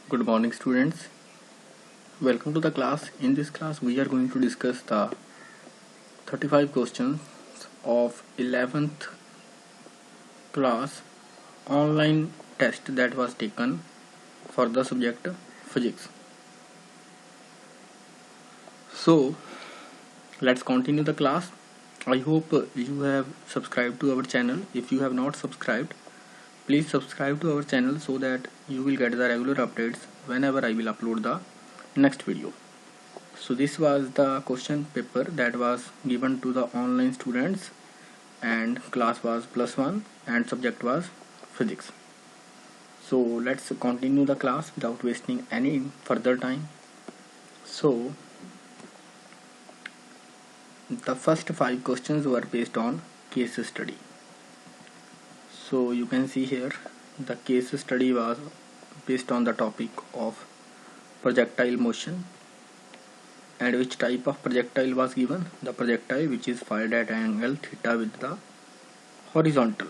Good morning, students. Welcome to the class. In this class, we are going to discuss the 35 questions of 11th class online test that was taken for the subject physics. So, let's continue the class. I hope you have subscribed to our channel. If you have not subscribed, please subscribe to our channel so that you will get the regular updates whenever I will upload the next video. So this was the question paper that was given to the online students, and class was +1 and subject was physics. So let's continue the class without wasting any further time. So the first 5 questions were based on case study. So you can see here the case study was based on the topic of projectile motion. And which type of projectile was given? The projectile which is fired at angle theta with the horizontal.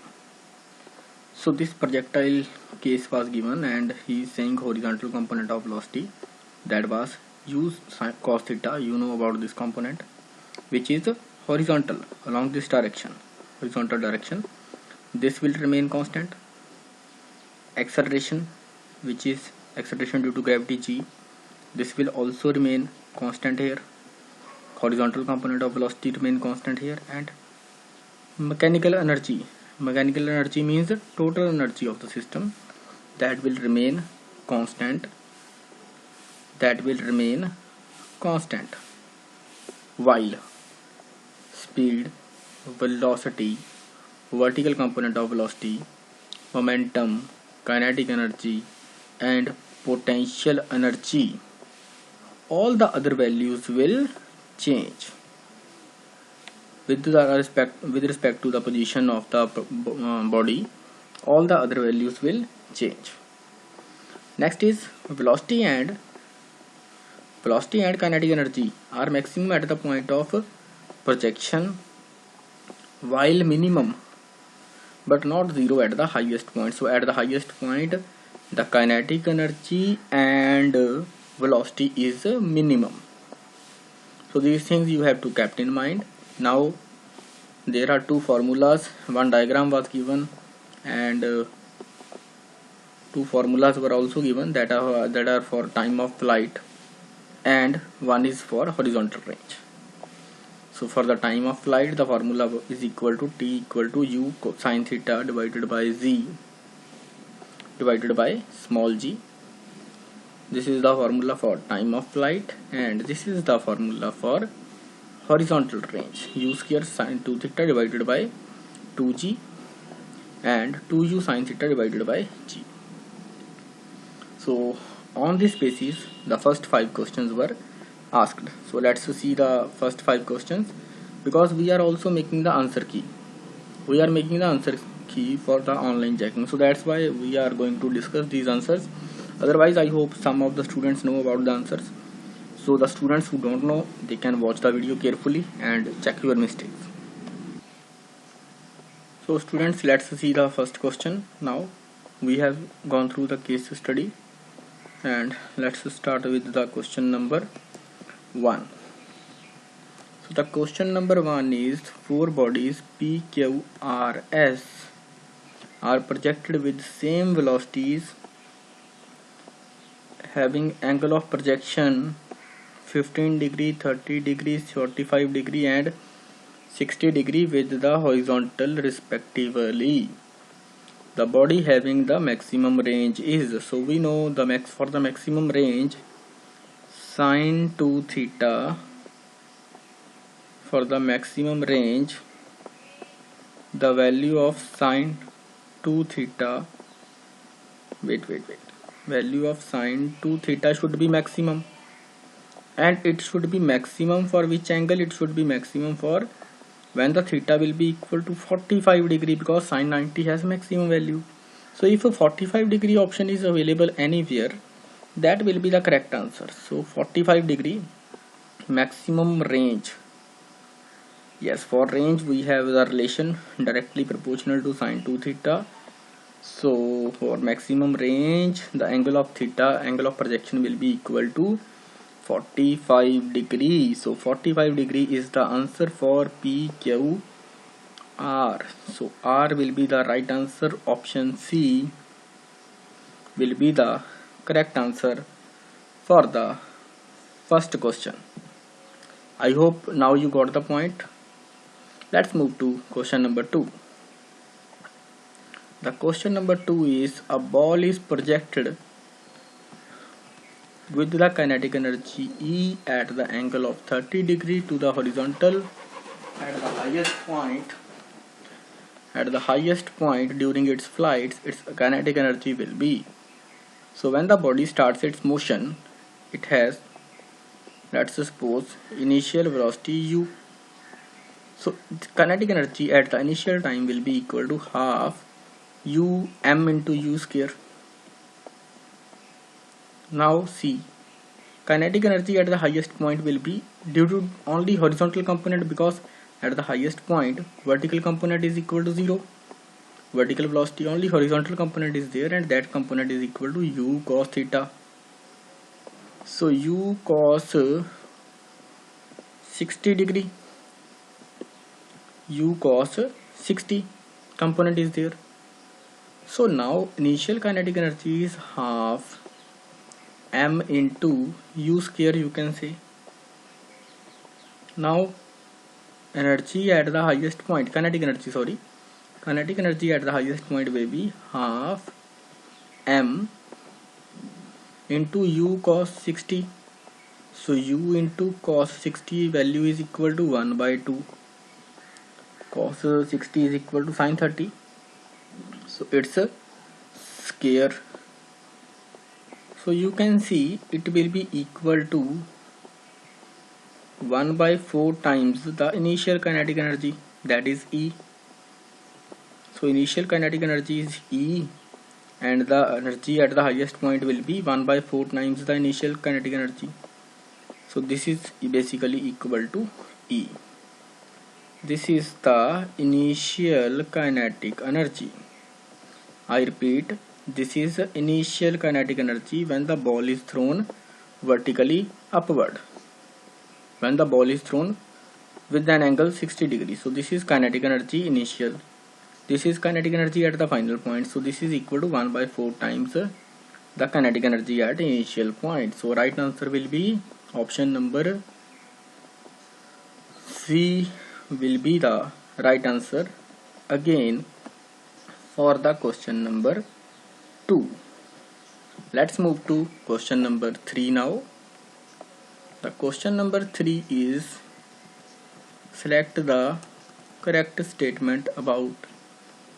So this projectile case was given, and he is saying horizontal component of velocity, that was use cos theta. You know about this component, which is horizontal along this direction, horizontal direction. This will remain constant. Acceleration, which is acceleration due to gravity g, this will also remain constant here. Horizontal component of velocity remain constant here. And mechanical energy means the total energy of the system, that will remain constant, while speed, velocity, vertical component of velocity, momentum, kinetic energy and potential energy, all the other values will change with respect to the position of the body. All the other values will change. Next is velocity and kinetic energy are maximum at the point of projection, while minimum but not zero at the highest point. So at the highest point, the kinetic energy and velocity is minimum. So these things you have to keep in mind. Now there are two formulas. One diagram was given, and two formulas were also given that are for time of flight, and one is for horizontal range. So for the time of flight, the formula is equal to T equal to U sine theta divided by Z divided by small g. This is the formula for time of flight, and this is the formula for horizontal range. U square sine 2 theta divided by 2g and 2u sine theta divided by g. So on this basis, the first 5 questions were asked. So let's see the first 5 questions, because we are also making the answer key. We are making the answer key for the online checking. So that's why we are going to discuss these answers. Otherwise, I hope some of the students know about the answers. So the students who don't know, they can watch the video carefully and check your mistakes. So students, let's see the first question. Now we have gone through the case study, and let's start with the question number 1. So the question number 1 is, 4 bodies P, Q, R, S are projected with same velocities having angle of projection 15 degree, 30 degrees, 45 degree and 60 degree with the horizontal respectively. The body having the maximum range is, so we know the for the maximum range, sine 2 theta. For the maximum range, the value of sine 2 theta, value of sine 2 theta should be maximum, and it should be maximum for which angle? It should be maximum for when the theta will be equal to 45 degree, because sine 90 has maximum value. So if a 45 degree option is available anywhere, that will be the correct answer. So 45 degree maximum range. Yes, for range we have the relation directly proportional to sine 2 theta. So for maximum range, the angle of theta, angle of projection will be equal to 45 degree. So 45 degree is the answer for PQR. So R will be the right answer. Option C will be the correct answer for the first question. I hope now you got the point. Let's move to question number 2. The question number 2 is, a ball is projected with the kinetic energy E at the angle of 30 degree to the horizontal at the highest point. At the highest point during its flight, its kinetic energy will be. So when the body starts its motion, it has, let's suppose, initial velocity u. So kinetic energy at the initial time will be equal to half u m into u square. Now see, kinetic energy at the highest point will be due to only horizontal component, because at the highest point vertical component is equal to 0. Vertical velocity, only horizontal component is there, and that component is equal to u cos theta. So u cos 60 degree, u cos 60 component is there. So now initial kinetic energy is half m into u square, you can say. Now energy at the highest point, kinetic energy at the highest point will be half m into u cos 60. So u into cos 60 value is equal to 1 by 2. Cos 60 is equal to sin 30. So it's a square. So you can see it will be equal to 1 by 4 times the initial kinetic energy, that is E. So initial kinetic energy is E, and the energy at the highest point will be 1 by 4 times the initial kinetic energy. So this is basically equal to E. This is the initial kinetic energy. I repeat, this is the initial kinetic energy when the ball is thrown vertically upward. When the ball is thrown with an angle 60 degrees. So this is kinetic energy initial. This is kinetic energy at the final point. So this is equal to 1 by 4 times the kinetic energy at initial point. So right answer will be option number C will be the right answer again for the question number 2. Let's move to question number 3 now. The question number 3 is, select the correct statement about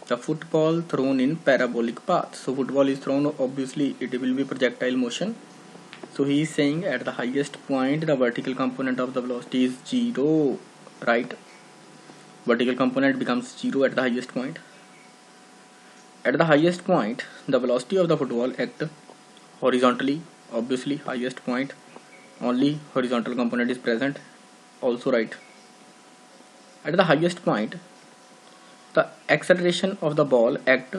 the football thrown in parabolic path. So football is thrown, obviously it will be projectile motion. So he is saying at the highest point the vertical component of the velocity is 0, right? Vertical component becomes 0 at the highest point. At the highest point the velocity of the football act horizontally, obviously highest point only horizontal component is present, also right. At the highest point the acceleration of the ball act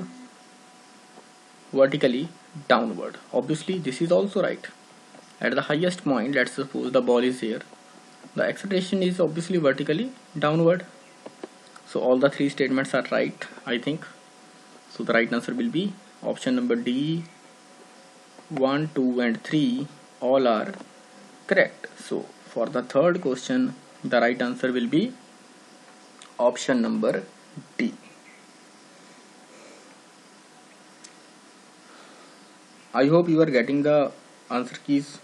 vertically downward, obviously this is also right. At the highest point, let's suppose the ball is here, the acceleration is obviously vertically downward. So all the 3 statements are right, I think. So the right answer will be option number D. 1, 2 and 3 all are correct. So for the third question the right answer will be option number D. I hope you are getting the answer keys.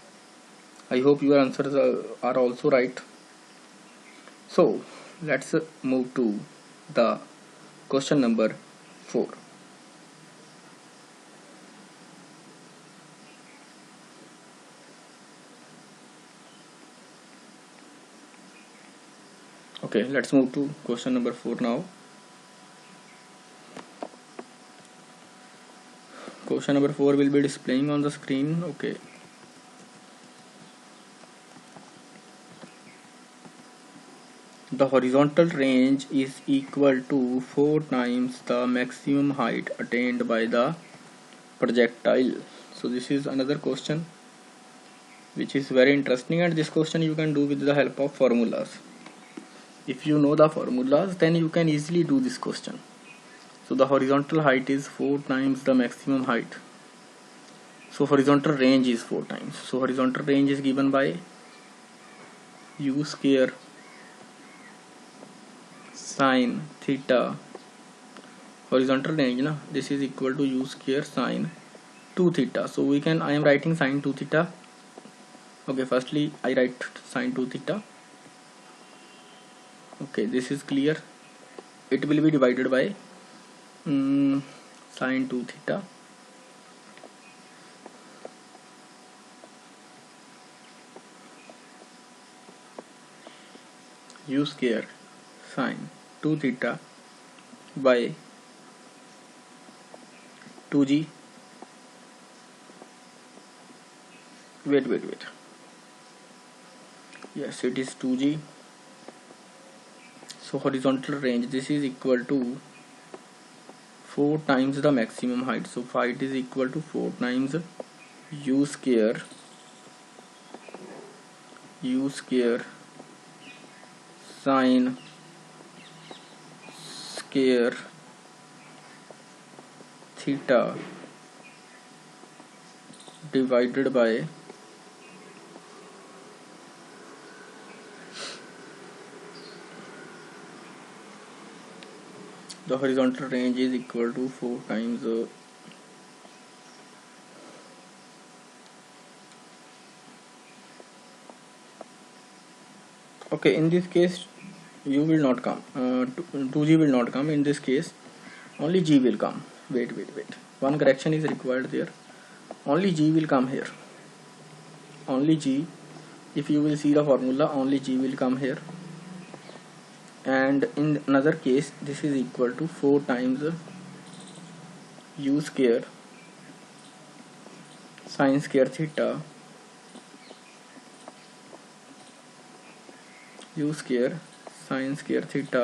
I hope your answers are also right. So let's move to the question number 4. Okay, let's move to question number 4 now. Question number 4 will be displaying on the screen. Okay. the horizontal range is equal to 4 times the maximum height attained by the projectile. So this is another question which is very interesting, and this question you can do with the help of formulas. If you know the formulas, then you can easily do this question. So the horizontal height is 4 times the maximum height. So horizontal range is 4 times. So horizontal range is given by u square sine theta. Horizontal range na, this is equal to u square sine 2 theta. So we can, I am writing sine 2 theta. Okay, firstly I write sine 2 theta. Okay, this is clear. It will be divided by sine 2 theta u square sine 2 theta by 2g. Wait, yes, it is 2g. So horizontal range, this is equal to 4 times the maximum height. So height is equal to 4 times u square sine square theta divided by the horizontal range is equal to 4 times okay, in this case u will not come, 2g will not come. In this case only g will come. Wait, one correction is required there. Only g will come here, only g. If you will see the formula, only g will come here, and in another case this is equal to 4 times u square sine square theta u square sine square theta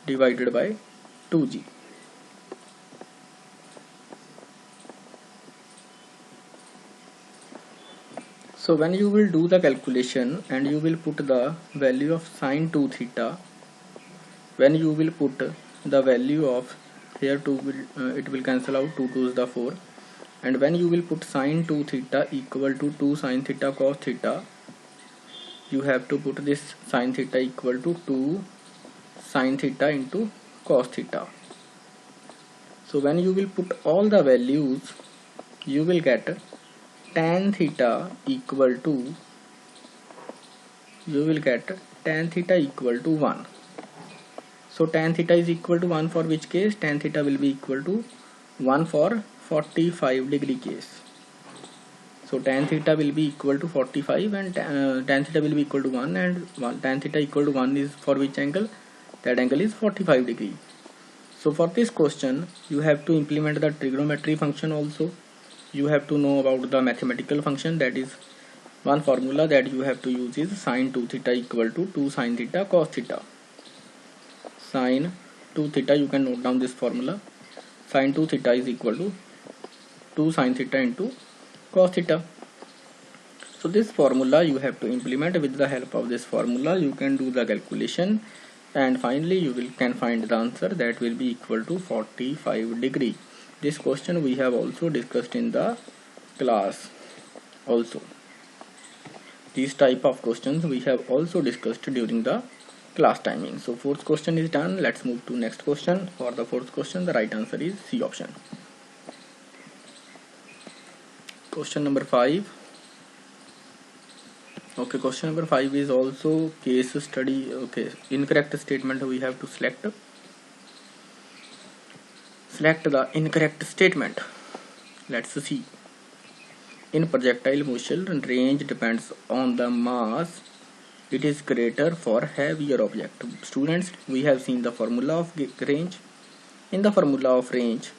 divided by 2g. So when you will do the calculation and you will put the value of sine 2 theta, when you will put the value of here 2 will it will cancel out, 2 2 is the 4, and when you will put sine 2 theta equal to 2 sine theta cos theta, you have to put this sine theta equal to 2 sine theta into cos theta. So when you will put all the values, you will get tan theta equal to, you will get tan theta equal to 1. So tan theta is equal to 1 for which case? Tan theta will be equal to 1 for 45 degree case. So tan theta will be equal to 45 and tan theta will be equal to 1, and tan theta equal to 1 is for which angle? That angle is 45 degree. So for this question you have to implement the trigonometry function also. You have to know about the mathematical function. That is, one formula that you have to use is sine 2 theta equal to 2 sine theta cos theta. Sine 2 theta, you can note down this formula. Sine 2 theta is equal to 2 sine theta into cos theta. So this formula you have to implement. With the help of this formula you can do the calculation, and finally you can find the answer that will be equal to 45 degree. This question we have also discussed in the class also. These type of questions we have also discussed during the class timing. So fourth question is done. Let's move to next question. For the fourth question, the right answer is C option. Question number 5. Okay, question number 5 is also case study. Okay, incorrect statement we have to select. Select the incorrect statement. Let's see. In projectile motion, range depends on the mass. It is greater for heavier object. Students, we have seen the formula of range. In the formula of range,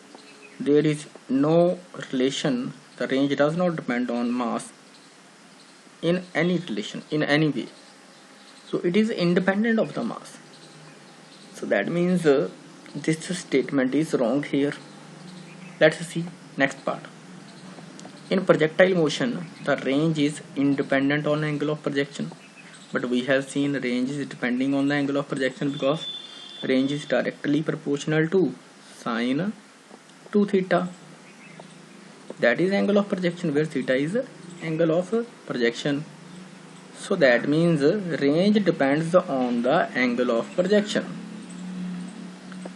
there is no relation. The range does not depend on mass in any relation, in any way. So it is independent of the mass. So that means this statement is wrong here. Let's see next part. In projectile motion, the range is independent on angle of projection, but we have seen range is depending on the angle of projection because range is directly proportional to sine 2 theta. That is angle of projection, where theta is angle of projection. So that means range depends on the angle of projection.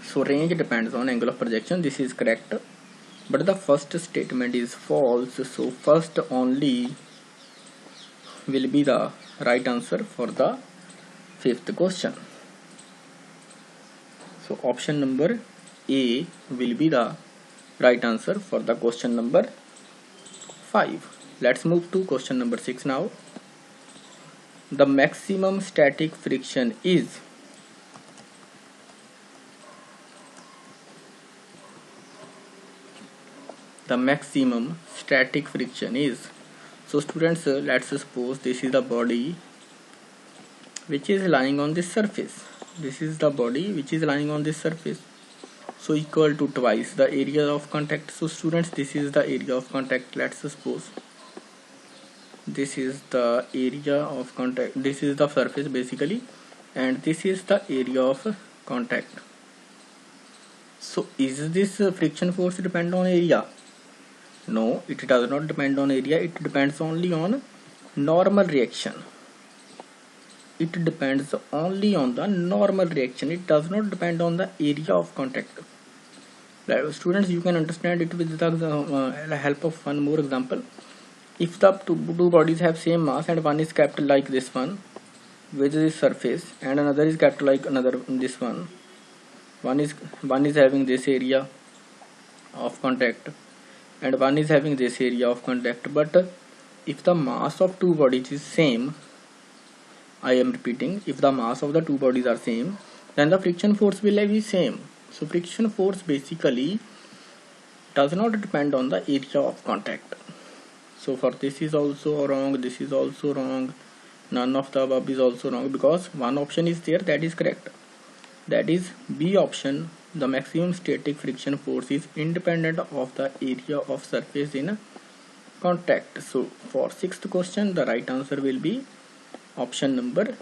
So range depends on angle of projection. This is correct. But the first statement is false. So first only will be the right answer for the fifth question. So option number A will be the right answer for the question number 5. Let's move to question number 6 now. The maximum static friction is so students, let's suppose this is the body which is lying on this surface. So equal to twice the area of contact. So students, this is the area of contact. Let's suppose this is the area of contact, this is the surface basically, and this is the area of contact. So is this friction force depend on area? No, it does not depend on area. It depends only on normal reaction. It depends only on the normal reaction. It does not depend on the area of contact. Students, you can understand it with the help of one more example. If the two bodies have same mass and one is kept like this one with this surface and another is kept like this one, one is having this area of contact and one is having this area of contact, but if the mass of two bodies is same, I am repeating, if the mass of the two bodies are same, then the friction force will be same. So friction force basically does not depend on the area of contact. So for this is also wrong, this is also wrong, none of the above is also wrong, because one option is there that is correct. That is B option. The maximum static friction force is independent of the area of surface in contact. So for sixth question, the right answer will be option number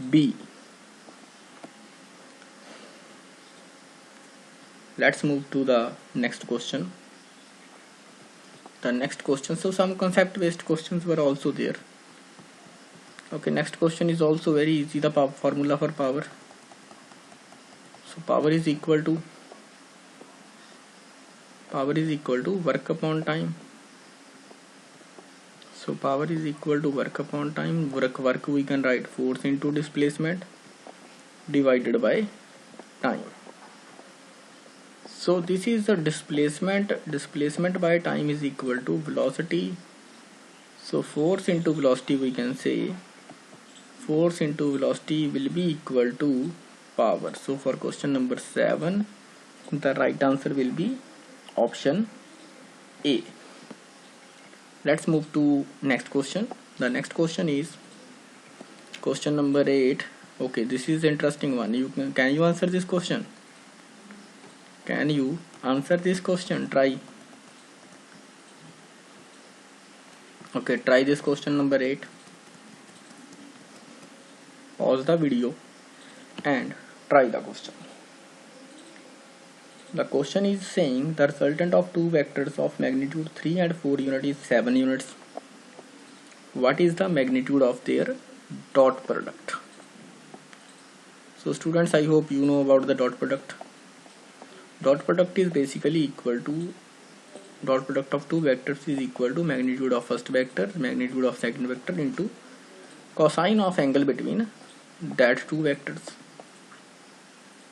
B. Let's move to the next question. So some concept based questions were also there. Okay, next question is also very easy. The formula for power. So power is equal to work upon time. So power is equal to work upon time. Work we can write force into displacement divided by time. So this is the displacement by time is equal to velocity. So force into velocity, we can say force into velocity will be equal to power. So for question number 7, the right answer will be option A. Let's move to next question. The next question is question number 8. Okay, this is interesting one. Can you answer this question? Can you answer this question? Try. Okay, try this question number 8. Pause the video and try the question. The question is saying the resultant of two vectors of magnitude 3 and 4 units is 7 units. What is the magnitude of their dot product? So students, I hope you know about the dot product. Dot product is basically equal to dot product of two vectors is equal to magnitude of first vector, magnitude of second vector into cosine of angle between that two vectors.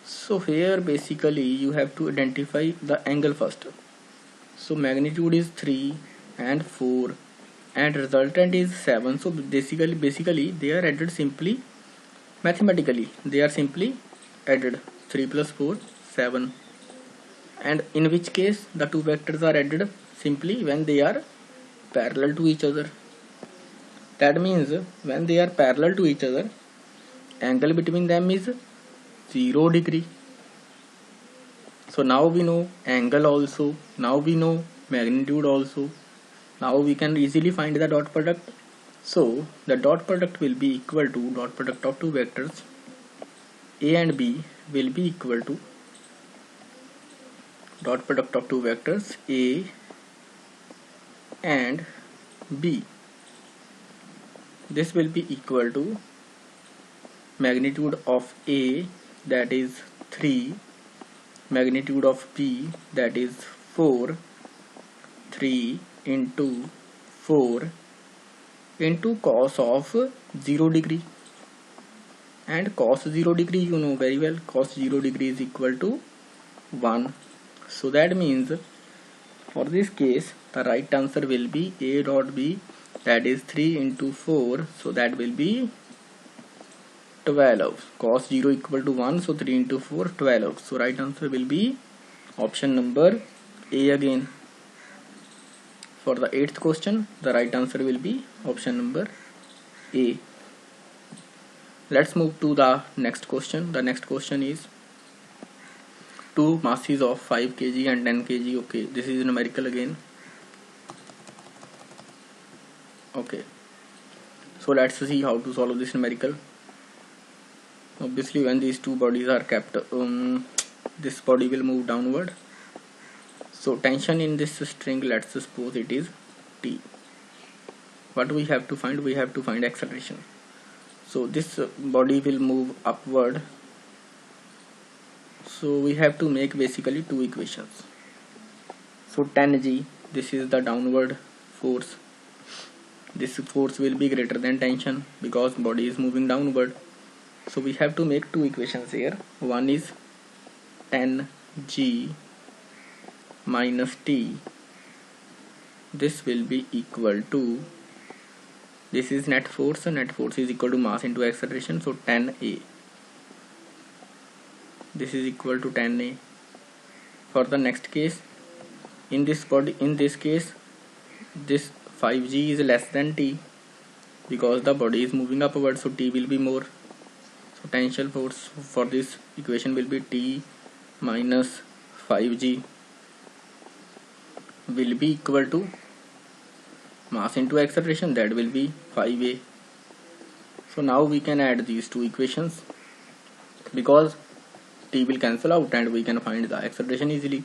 So here basically you have to identify the angle first. So magnitude is 3 and 4 and resultant is 7. So basically they are added simply mathematically. They are simply added 3 plus 4 7. And in which case the two vectors are added simply when they are parallel to each other. That means when they are parallel to each other, angle between them is 0 degree. So now we know angle also, now we know magnitude also. Now we can easily find the dot product. So the dot product will be equal to dot product of two vectors A and B will be equal to dot product of two vectors A and B. This will be equal to magnitude of A, that is 3, magnitude of B, that is 4, 3 into 4 into cos of 0 degree, and cos 0 degree you know very well, cos 0 degree is equal to 1. So that means for this case the right answer will be A dot B, that is 3 into 4, so that will be 12. Cos 0 equal to 1, so 3 into 4, 12. So right answer will be option number A again. For the 8th question, the right answer will be option number A. Let's move to the next question. The next question is two masses of 5 kg and 10 kg. Okay, this is numerical again. Okay, so let's see how to solve this numerical. Obviously when these two bodies are kept, this body will move downward. So tension in this string, let's suppose it is T. What we have to find? We have to find acceleration. So this body will move upward. So we have to make basically two equations. So 10g, this is the downward force. This force will be greater than tension because body is moving downward. So we have to make two equations here. One is 10g minus T. This will be equal to, this is net force is equal to mass into acceleration, so 10a. This is equal to 10a. For the next case, in this body, in this case, this 5g is less than T because the body is moving upward, so T will be more. So tensile force for this equation will be T minus 5g will be equal to mass into acceleration, that will be 5a. So now we can add these two equations because T will cancel out and we can find the acceleration easily.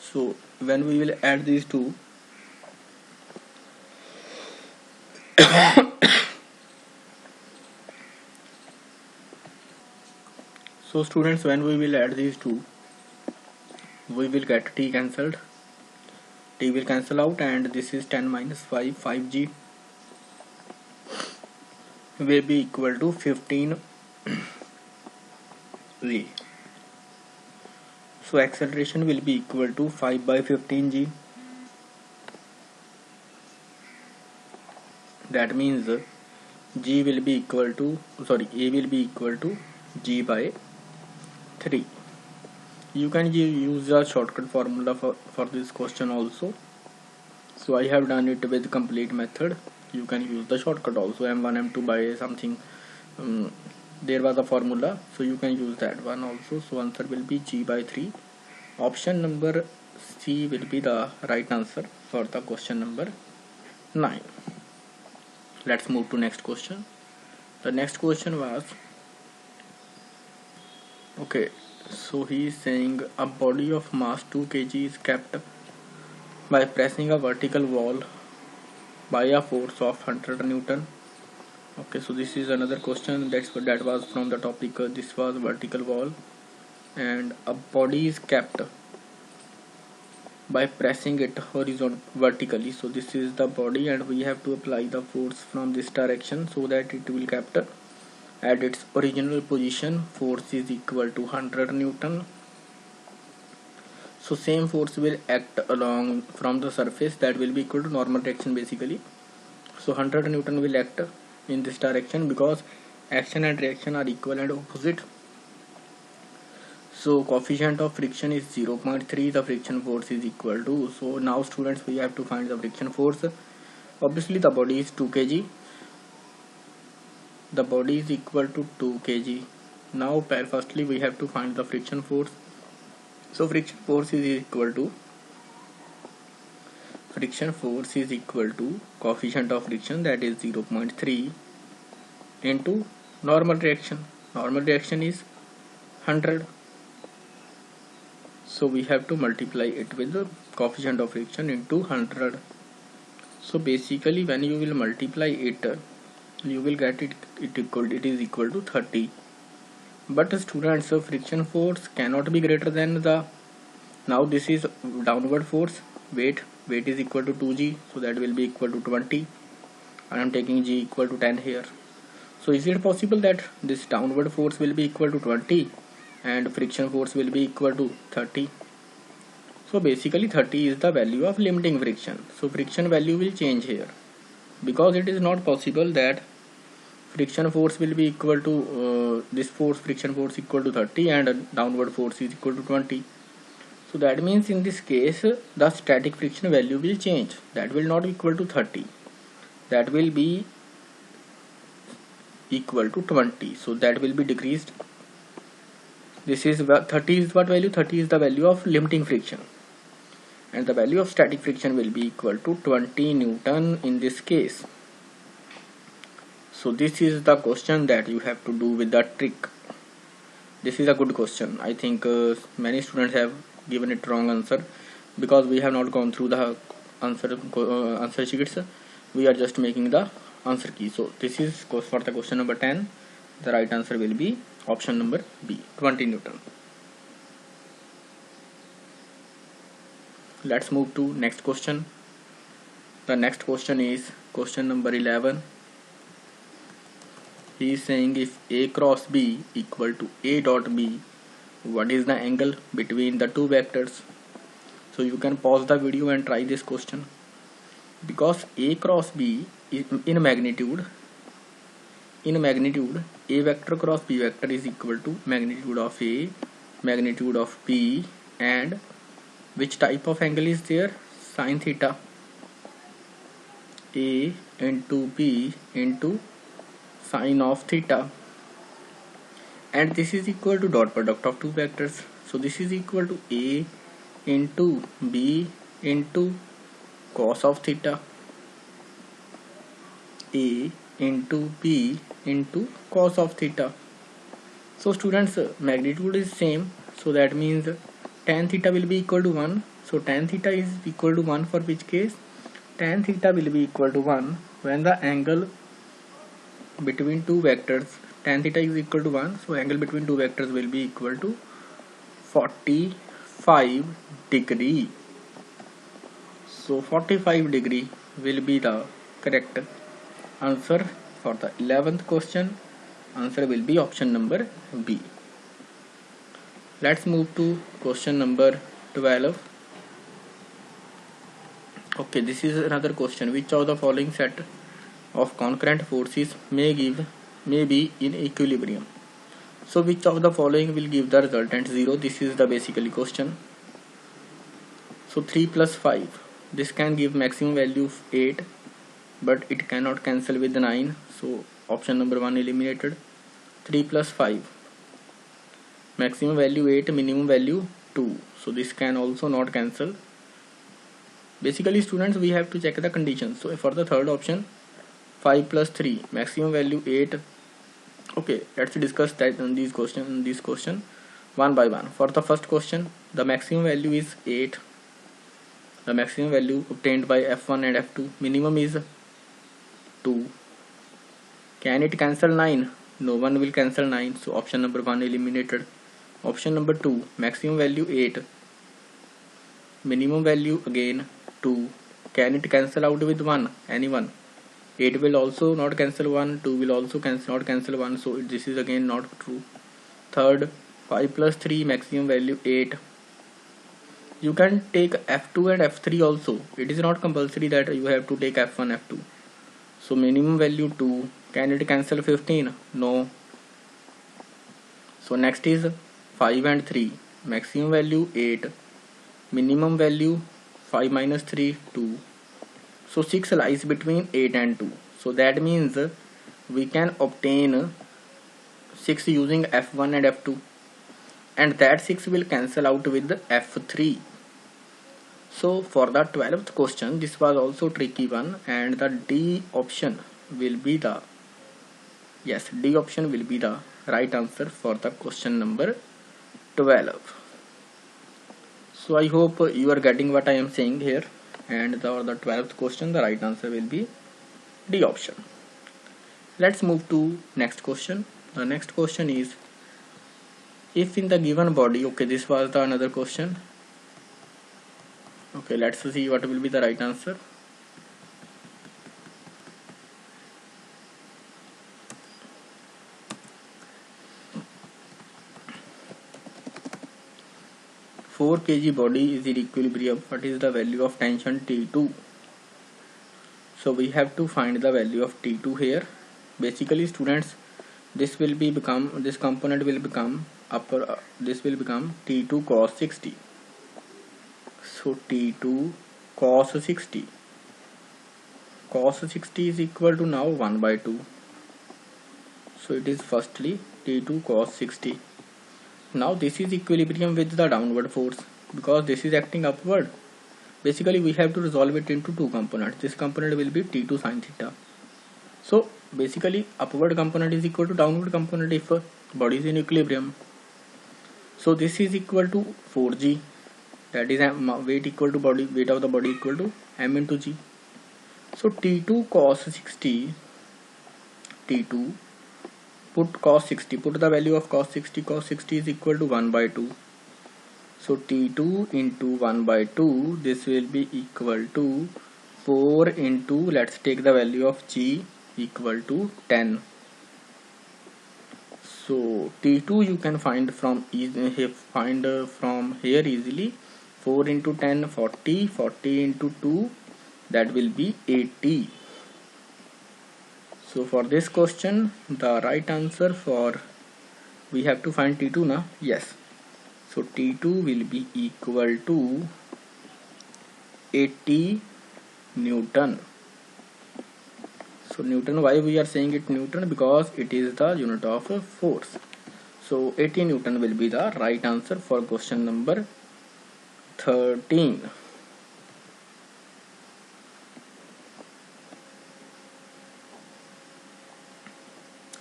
So when we will add these two, so students, when we will add these two, we will get T cancelled, T will cancel out, and this is 10 minus 5, 5g will be equal to 15 v. So acceleration will be equal to 5 by 15g. That means g will be equal to, sorry, a will be equal to g by 3. You can use the shortcut formula for this question also. So I have done it with complete method. You can use the shortcut also, m1 m2 by something. There was a formula, so you can use that one also. So answer will be g by 3. Option number C will be the right answer for the question number 9. Let's move to next question. The next question was, okay, so he is saying a body of mass 2 kg is kept by pressing a vertical wall by a force of 100 Newton. Okay, so this is another question that was from the topic. This was vertical wall and a body is kept by pressing it vertically. So this is the body and we have to apply the force from this direction so that it will kept at its original position. Force is equal to 100 Newton. So same force will act along from the surface, that will be equal to normal direction basically. So 100 Newton will act in this direction because action and reaction are equal and opposite. So coefficient of friction is 0.3, the friction force is equal to, so now students we have to find the friction force. Obviously the body is 2 kg the body is equal to 2 kg. Now firstly we have to find the friction force. So friction force is equal to coefficient of friction, that is 0.3, into normal reaction. Normal reaction is 100. So we have to multiply it with the coefficient of friction into 100. So basically when you will multiply it, you will get it is equal to 30. But students, friction force cannot be greater than the, now this is downward force, weight is equal to 2g, so that will be equal to 20. I am taking g equal to 10 here. So is it possible that this downward force will be equal to 20 and friction force will be equal to 30? So basically 30 is the value of limiting friction. So friction value will change here, because it is not possible that friction force will be equal to this force, friction force equal to 30 and downward force is equal to 20. So that means in this case the static friction value will change. That will not be equal to 30. That will be equal to 20. So that will be decreased. This is 30 is what value? 30 is the value of limiting friction. And the value of static friction will be equal to 20 Newton in this case. So this is the question that you have to do with the trick. This is a good question. I think many students have given it wrong answer, because we have not gone through the answer sheets. We are just making the answer key. So this is for the question number 10. The right answer will be option number B, 20 Newton. Let's move to next question. The next question is question number 11. He is saying if A cross B equal to A dot B, what is the angle between the two vectors? So you can pause the video and try this question, because A cross B is in magnitude, A vector cross B vector is equal to magnitude of A, magnitude of B, and which type of angle is there? Sin theta. A into B into sin of theta, and this is equal to dot product of two vectors. So this is equal to A into B into cos of theta, A into B into cos of theta. So students, magnitude is same, so that means tan theta will be equal to 1. So tan theta is equal to 1 for which case? Tan theta will be equal to 1 when the angle between two vectors, tan theta is equal to 1, so angle between two vectors will be equal to 45 degree. So 45 degree will be the correct answer for the 11th question. Answer will be option number B. Let's move to question number 12. Okay, this is another question. Which of the following set of concurrent forces may be in equilibrium? So which of the following will give the resultant 0? This is the basically question. So 3 plus 5, this can give maximum value of 8, but it cannot cancel with 9, so option number 1 eliminated. 3 plus 5, maximum value 8, minimum value 2, so this can also not cancel. Basically students, we have to check the conditions. So for the third option, 5 plus 3, maximum value 8. Okay, let's discuss that in this question one by one. For the first question, the maximum value is 8. The maximum value obtained by F1 and F2. Minimum is 2. Can it cancel 9? No one will cancel 9, so option number 1 eliminated. Option number 2, maximum value 8, minimum value again 2. Can it cancel out with 1? Anyone? 8 will also not cancel 1, 2 will also not cancel 1, so this is again not true. Third, 5 plus 3, maximum value 8. You can take F2 and F3 also. It is not compulsory that you have to take F1, F2. So minimum value 2. Can it cancel 15? No. So next is 5 and 3. Maximum value 8. Minimum value 5 minus 3, 2. So 6 lies between 8 and 2. So that means we can obtain 6 using F1 and F2, and that 6 will cancel out with F3. So for the 12th question, this was also tricky one, and the D option will be the right answer for the question number 12. So I hope you are getting what I am saying here, and the 12th question, the right answer will be D option. Let's move to next question. The next question is, if in the given body, okay, this was the another question. Okay, let's see what will be the right answer. Four kg body is in equilibrium. What is the value of tension T2? So we have to find the value of T2 here. Basically, students, this component will become this will become T2 cos 60. So T2 cos 60. Cos 60 is equal to now 1 by 2. So it is firstly T2 cos 60. Now this is equilibrium with the downward force because this is acting upward. Basically we have to resolve it into two components. This component will be T2 sin theta. So basically upward component is equal to downward component if body is in equilibrium. So this is equal to 4g, that is weight equal to weight of the body equal to m into g. So T2 cos 60, T2 put cos 60, put the value of cos 60 is equal to 1 by 2. So T2 into 1 by 2, this will be equal to 4 into, let's take the value of g equal to 10. So T2 you can find from here easily. 4 into 10, 40, 40 into 2, that will be 80. So for this question, the right answer we have to find T2 now. Yes. So T2 will be equal to 80 Newton. So Newton, why we are saying it Newton? Because it is the unit of force. So 80 Newton will be the right answer for question number 13.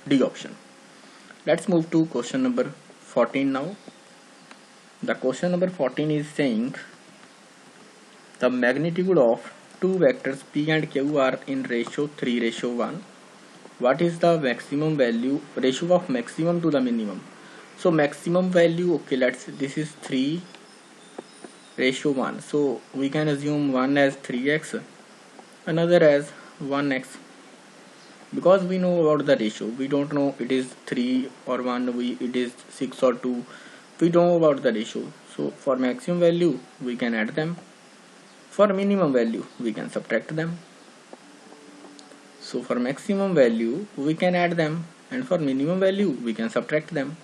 D option. Let's move to question number 14 now. The question number 14 is saying the magnitude of two vectors P and Q are in ratio 3:1. What is the maximum value, ratio of maximum to the minimum? So maximum value, okay, this is 3:1. So we can assume one as 3x, another as 1x. Because we know about the ratio, we don't know it is 3 or 1, it is 6 or 2. We don't know about the ratio. So for maximum value, we can add them. For minimum value, we can subtract them. So for maximum value, we can add them, and for minimum value, we can subtract them.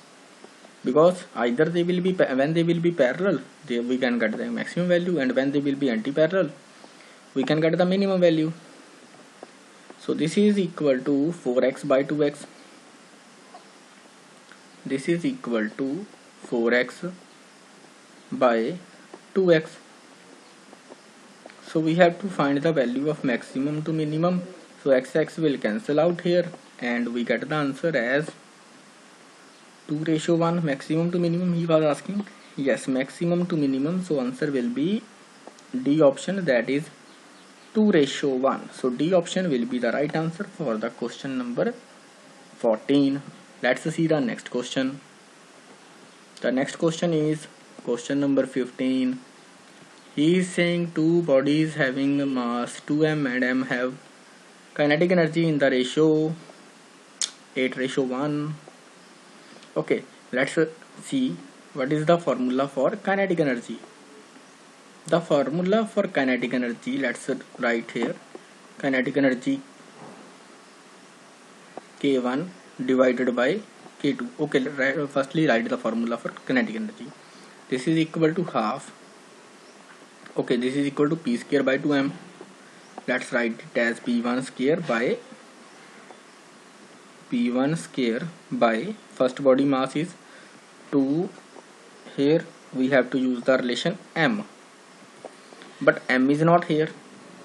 Because either they will be, when they will be parallel, we can get the maximum value, and when they will be anti-parallel, we can get the minimum value. So this is equal to 4x by 2x. This is equal to 4x by 2x. So we have to find the value of maximum to minimum. So x will cancel out here, and we get the answer as 2:1. Maximum to minimum he was asking. Yes, maximum to minimum. So answer will be D option, that is 2:1. So D option will be the right answer for the question number 14. Let's see the next question. The next question is question number 15. He is saying two bodies having mass 2m and m have kinetic energy in the ratio 8:1. Okay, let's see what is the formula for kinetic energy. The formula for kinetic energy, let's write here. Kinetic energy K1 divided by K2. Okay, firstly write the formula for kinetic energy. This is equal to half. Okay, this is equal to P square by 2m. Let's write it as P1 square by P1 square by first body mass is 2. Here we have to use the relation m, but m is not here.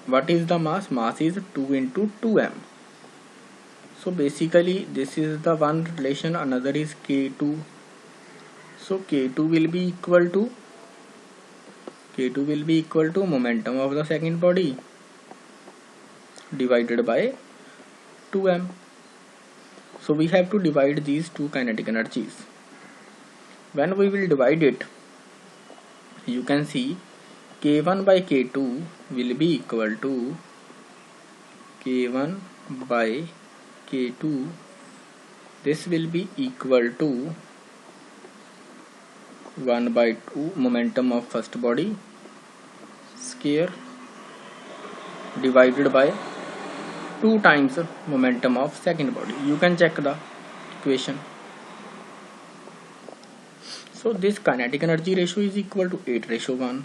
What is the mass? Mass is 2 into 2m. So basically this is the one relation, another is K2. So K2 will be equal to momentum of the second body divided by 2m. So we have to divide these two kinetic energies. When we will divide it, you can see K1 by K2 will be equal to K1 by K2. This will be equal to 1 by 2 momentum of first body square divided by 2 times momentum of second body. You can check the equation. So this kinetic energy ratio is equal to 8:1.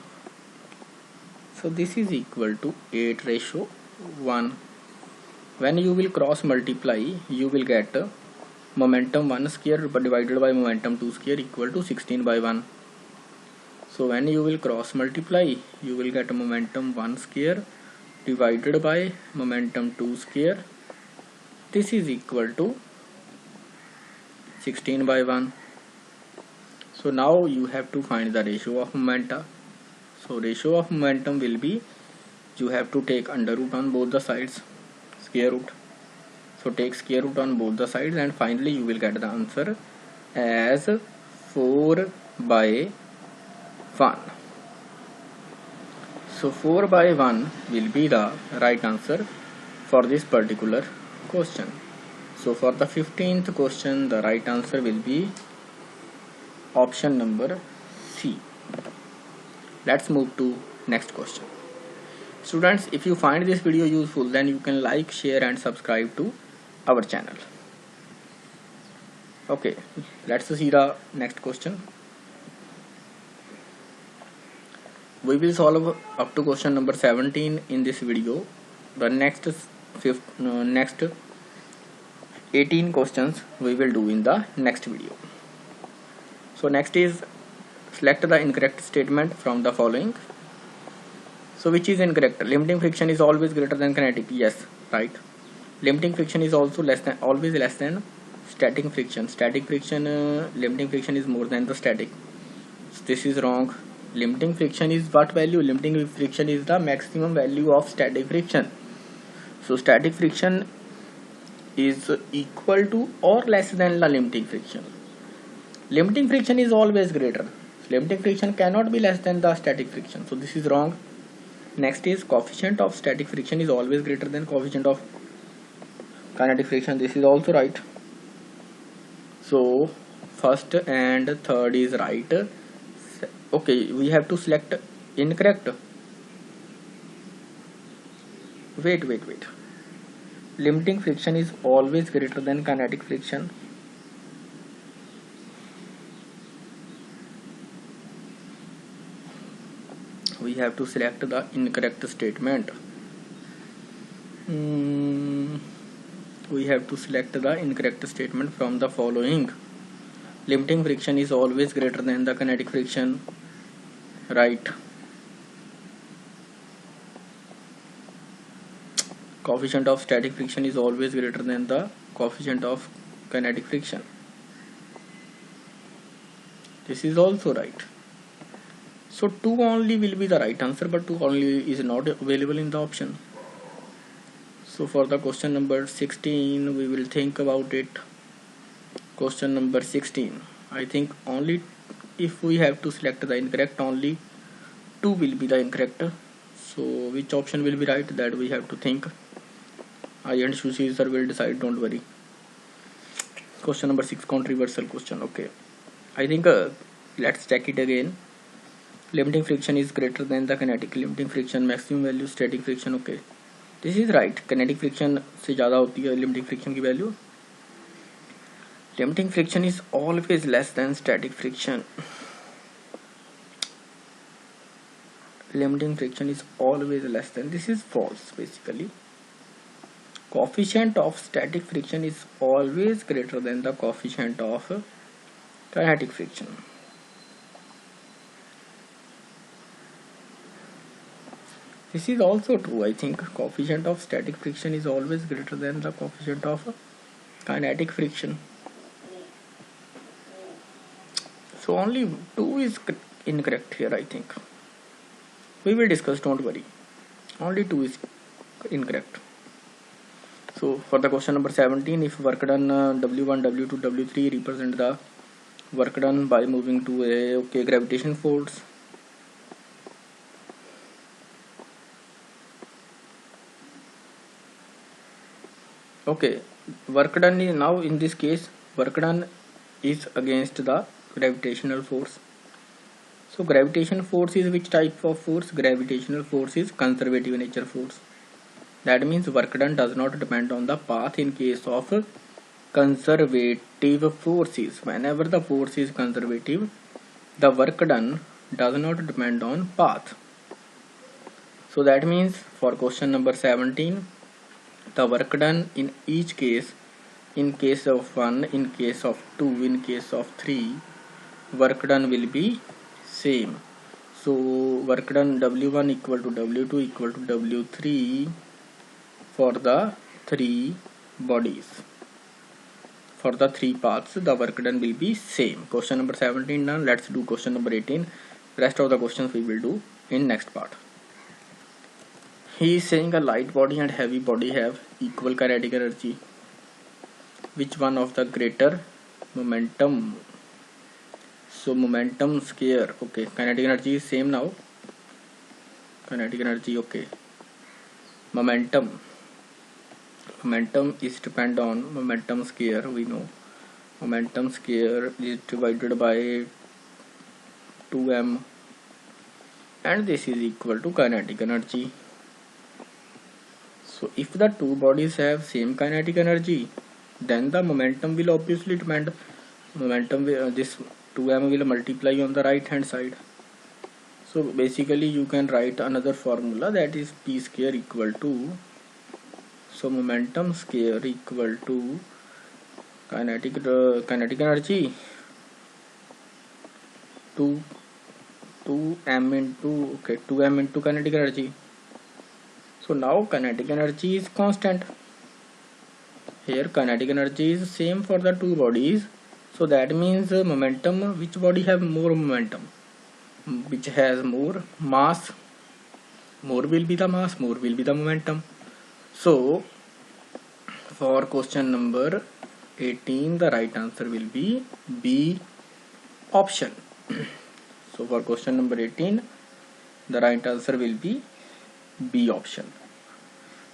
So this is equal to 8:1. When you will cross multiply, you will get momentum 1 square divided by momentum 2 square equal to 16 by 1. So when you will cross multiply, you will get momentum 1 square divided by momentum 2 square. This is equal to 16 by 1. So now you have to find the ratio of momenta. So ratio of momentum will be, you have to take under root on both the sides, square root. So take square root on both the sides, and finally you will get the answer as 4 by 1. So 4 by 1 will be the right answer for this particular question. So for the 15th question, the right answer will be option number C. Let's move to next question. Students, if you find this video useful, then you can like, share and subscribe to our channel. Okay, let's see the next question. We will solve up to question number 17 in this video. The next 18 questions we will do in the next video. So next is, select the incorrect statement from the following. So which is incorrect? Limiting friction is always greater than kinetic. Yes, right. Limiting friction is also always less than static friction. Static friction, limiting friction is more than the static. So this is wrong. Limiting friction is what value? Limiting friction is the maximum value of static friction. So static friction is equal to or less than the limiting friction. Limiting friction is always greater. Limiting friction cannot be less than the static friction. So this is wrong. Next is, coefficient of static friction is always greater than coefficient of kinetic friction. This is also right. So first and third is right. Okay, we have to select incorrect. Wait. Limiting friction is always greater than kinetic friction. We have to select the incorrect statement. We have to select the incorrect statement from the following. Limiting friction is always greater than the kinetic friction. Right. Coefficient of static friction is always greater than the coefficient of kinetic friction. This is also right. So 2 only will be the right answer, but 2 only is not available in the option. So for the question number 16, we will think about it. Question number 16. I think only if we have to select the incorrect, only 2 will be the incorrect. So which option will be right, that we have to think. I and Sushi sir will decide, don't worry. Question number 6, controversial question. Okay, I think let's check it again. Limiting friction is greater than the kinetic. Limiting friction maximum value, static friction. Okay, this is right. Kinetic friction से ज़्यादा होती है limiting friction की value. Limiting friction is always less than static friction. Limiting friction is always less than. This is false basically. coefficient of static friction is always greater than the coefficient of kinetic friction. This is also true. I think coefficient of static friction is always greater than the coefficient of kinetic friction. So only 2 is incorrect here, I think. We will discuss, don't worry. Only 2 is incorrect. So for the question number 17, if work done W1, W2, W3 represent the work done by moving to a gravitation force. Okay, work done is now in this case work done is against the gravitational force. So gravitation force is which type of force? Gravitational force is conservative nature force. That means work done does not depend on the path in case of conservative forces. Whenever the force is conservative, the work done does not depend on path. So that means for question number 17, the work done in each case, in case of 1, in case of 2, in case of 3, work done will be same. So work done W1 equal to W2 equal to W3 for the 3 bodies. For the 3 paths, the work done will be same. Question number 17 done. Let's do question number 18. Rest of the questions we will do in next part. He is saying a light body and heavy body have equal kinetic energy. Which one of the greater momentum? So momentum square. Okay, kinetic energy is same now. Kinetic energy, okay. Momentum is depend on momentum square. We know momentum square is divided by 2m, and this is equal to kinetic energy. So if the 2 bodies have same kinetic energy, then the momentum will obviously depend. Momentum this 2m will multiply on the right hand side. So basically you can write another formula, that is p square equal to, so momentum square equal to kinetic energy 2m into kinetic energy. So now kinetic energy is constant. Here kinetic energy is same for the 2 bodies. So that means momentum, which body have more momentum? Which has more mass? More will be the mass, more will be the momentum. So for question number 18, the right answer will be B option. So for question number 18, the right answer will be B option.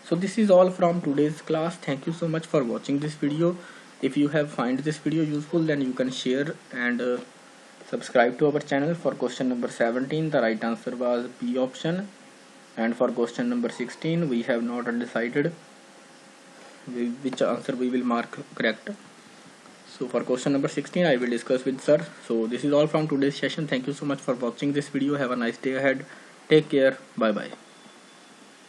So this is all from today's class. Thank you so much for watching this video. If you have find this video useful, then you can share and subscribe to our channel. For question number 17, the right answer was B option, and for question number 16, we have not decided which answer we will mark correct. So for question number 16, I will discuss with sir. So this is all from today's session. Thank you so much for watching this video. Have a nice day ahead. Take care. Bye bye.